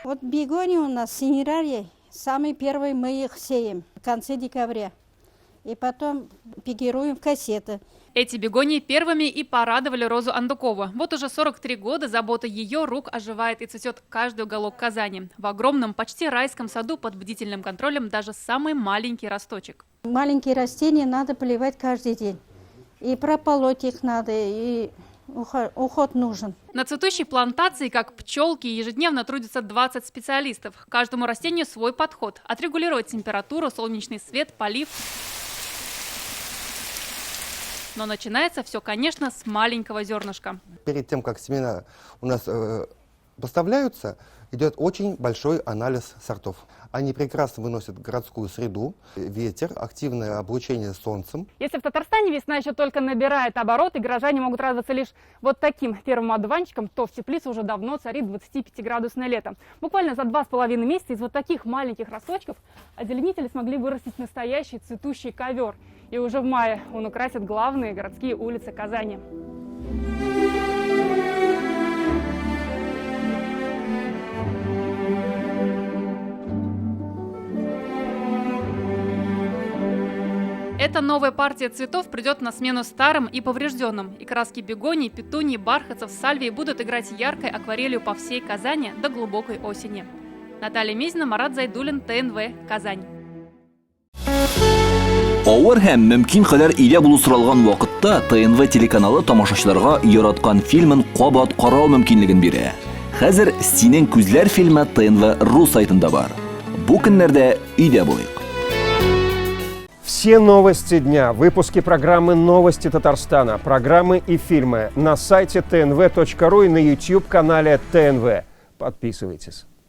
Вот бегония у нас, синерарии, самый первый мы их сеем в конце декабря. И потом пикируем в кассеты. Эти бегонии первыми и порадовали Розу Андукову. Вот уже 43 года забота ее рук оживает и цветет каждый уголок Казани. В огромном, почти райском саду под бдительным контролем даже самый маленький росточек. Маленькие растения надо поливать каждый день. И прополоть их надо, и уход нужен. На цветущей плантации, как пчелки, ежедневно трудятся 20 специалистов. Каждому растению свой подход. Отрегулировать температуру, солнечный свет, полив. Но начинается все, конечно, с маленького зернышка. Перед тем, как семена у нас поставляются, идет очень большой анализ сортов. Они прекрасно выносят городскую среду, ветер, активное облучение солнцем. Если в Татарстане весна еще только набирает обороты, горожане могут радоваться лишь вот таким первым одуванчиком, то в теплице уже давно царит 25-градусное лето. Буквально за 2,5 месяца из вот таких маленьких росточков озеленители смогли вырастить настоящий цветущий ковер. И уже в мае он украсит главные городские улицы Казани. Эта новая партия цветов придет на смену старым и поврежденным. И краски бегоний, петуний, бархатцев, сальвии будут играть яркой акварелью по всей Казани до глубокой осени. Наталья Мизина, Марат Зайдуллин, ТНВ, Казань. Авыр һәм мөмкин кадәр илә булу соралган вакытта ТНВ телеканалы тамашачыларга яраткан фильмын кабат карау мөмкинлеген бирә. Хәзер "Синең күзләр" фильмы ТНВ.ру сайтында бар. Бу көннәрдә өйдә булыйк. Все новости дня, выпуски программы «Новости Татарстана», программы и фильмы на сайте tnv.ru и на YouTube-канале ТНВ. Подписывайтесь.